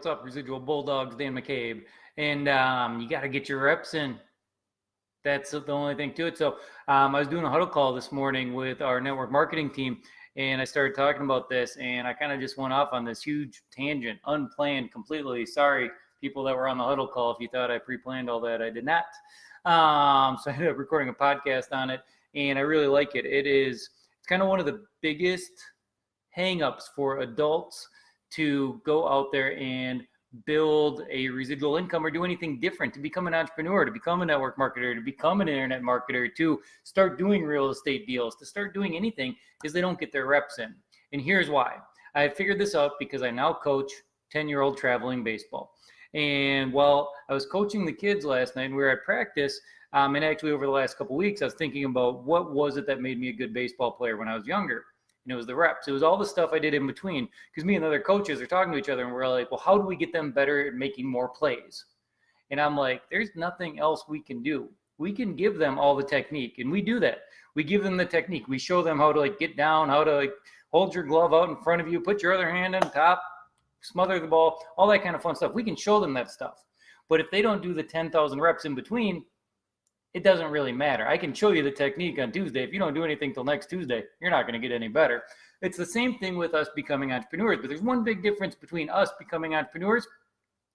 what's up, Residual Bulldogs, Dan McCabe. And you got to get your reps in. That's the only thing to it. So I was doing a huddle call this morning with our network marketing team, and I started talking about this, and I kind of just went off on this huge tangent, unplanned completely. Sorry, people that were on the huddle call, if you thought I pre-planned all that, I did not. So I ended up recording a podcast on it, and I really like it. It's kind of one of the biggest hang-ups for adults to go out there and build a residual income or do anything different, to become an entrepreneur, to become a network marketer, to become an internet marketer, to start doing real estate deals, to start doing anything, is they don't get their reps in. And here's why. I figured this out because I now coach 10-year-old traveling baseball. And while I was coaching the kids last night and we were at practice, and actually over the last couple of weeks, I was thinking about what was it that made me a good baseball player when I was younger. And it was the reps. It was all the stuff I did in between, because me and other coaches are talking to each other and we're like, well, how do we get them better at making more plays? And I'm like, there's nothing else we can do. We can give them all the technique, and we do that. We give them the technique. We show them how to get down, how to hold your glove out in front of you, put your other hand on top, smother the ball, all that kind of fun stuff. We can show them that stuff. But if they don't do the 10,000 reps in between, it doesn't really matter. I can show you the technique on Tuesday. If you don't do anything till next Tuesday, you're not going to get any better. It's the same thing with us becoming entrepreneurs, but there's one big difference between us becoming entrepreneurs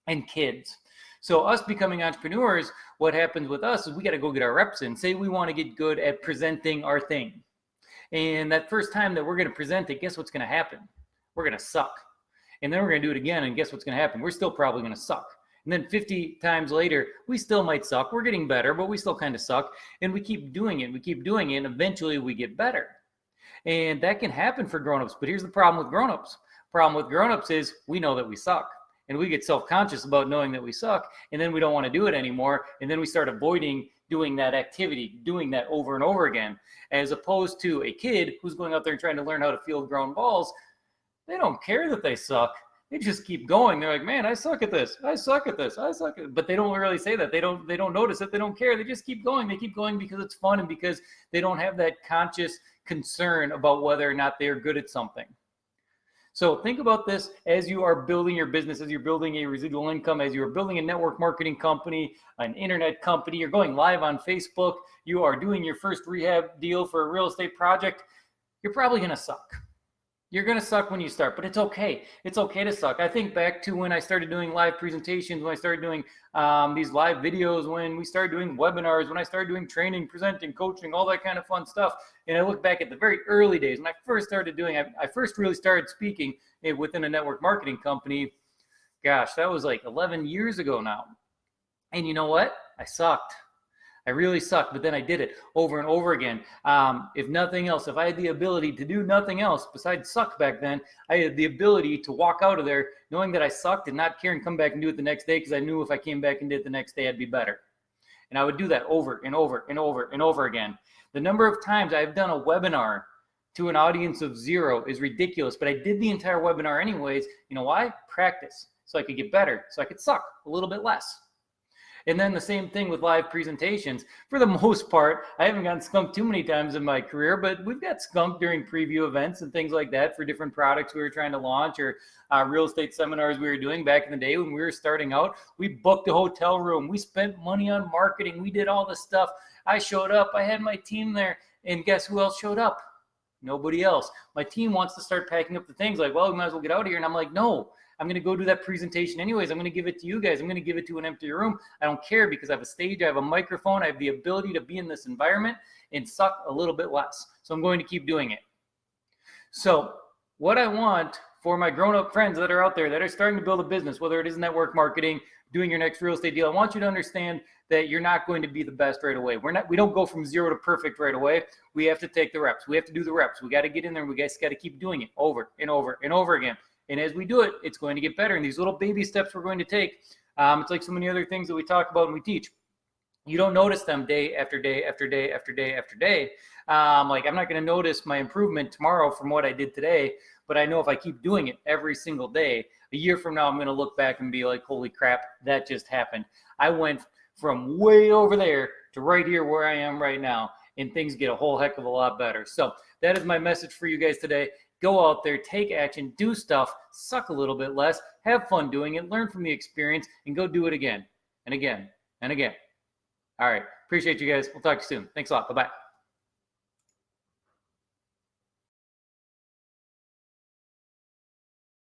and kids. So us becoming entrepreneurs, what happens with us is we got to go get our reps in. Say we want to get good at presenting our thing. And that first time that we're going to present it, guess what's going to happen? We're going to suck. And then we're going to do it again, and guess what's going to happen? We're still probably going to suck. And then 50 times later, we still might suck. We're getting better, but we still kind of suck. And we keep doing it. We keep doing it, and eventually we get better. And that can happen for grown-ups. But here's the problem with grown-ups. Problem with grown-ups is we know that we suck. And we get self-conscious about knowing that we suck. And then we don't want to do it anymore. And then we start avoiding doing that activity, doing that over and over again. As opposed to a kid who's going out there and trying to learn how to field ground balls. They don't care that they suck. They just keep going. They're like, man, I suck at this. I suck at this. I suck at it. But they don't really say that. They don't notice it. They don't care. They just keep going. They keep going because it's fun and because they don't have that conscious concern about whether or not they're good at something. So think about this as you are building your business, as you're building a residual income, as you're building a network marketing company, an internet company, you're going live on Facebook, you are doing your first rehab deal for a real estate project. You're probably going to suck. You're going to suck when you start, but it's okay. It's okay to suck. I think back to when I started doing live presentations, when I started doing these live videos, when we started doing webinars, when I started doing training, presenting, coaching, all that kind of fun stuff. And I look back at the very early days when I first started doing, I first really started speaking within a network marketing company. Gosh, that was like 11 years ago now. And you know what? I sucked. I really sucked, but then I did it over and over again. If nothing else, if I had the ability to do nothing else besides suck back then, I had the ability to walk out of there knowing that I sucked and not care and come back and do it the next day, because I knew if I came back and did it the next day, I'd be better. And I would do that over and over and over and over again. The number of times I've done a webinar to an audience of 0 is ridiculous, but I did the entire webinar anyways. You know why? Practice, so I could get better, so I could suck a little bit less. And then the same thing with live presentations. For the most part, I haven't gotten skunked too many times in my career, but we've got skunked during preview events and things like that for different products we were trying to launch, or real estate seminars we were doing back in the day when we were starting out. We booked a hotel room. We spent money on marketing. We did all this stuff. I showed up. I had my team there. And guess who else showed up? Nobody else. My team wants to start packing up the things like, well, we might as well get out of here. And I'm like, no. I'm going to go do that presentation anyways. I'm going to give it to you guys. I'm going to give it to an empty room. I don't care, because I have a stage, I have a microphone, I have the ability to be in this environment and suck a little bit less. So I'm going to keep doing it. So what I want for my grown-up friends that are out there that are starting to build a business, whether it is network marketing, doing your next real estate deal, I want you to understand that you're not going to be the best right away. We don't go from 0 to perfect right away. We have to take the reps. We have to do the reps. We got to get in there, and we guys got to keep doing it over and over and over again. And as we do it, it's going to get better. And these little baby steps we're going to take, it's like so many other things that we talk about and we teach. You don't notice them day after day after day after day after day. Like, I'm not going to notice my improvement tomorrow from what I did today, but I know if I keep doing it every single day, a year from now, I'm going to look back and be like, holy crap, that just happened. I went from way over there to right here where I am right now, and things get a whole heck of a lot better. So that is my message for you guys today. go out there, take action, do stuff, suck a little bit less, have fun doing it, learn from the experience, and go do it again and again and again. All right. Appreciate you guys. We'll talk to you soon. Thanks a lot. Bye-bye.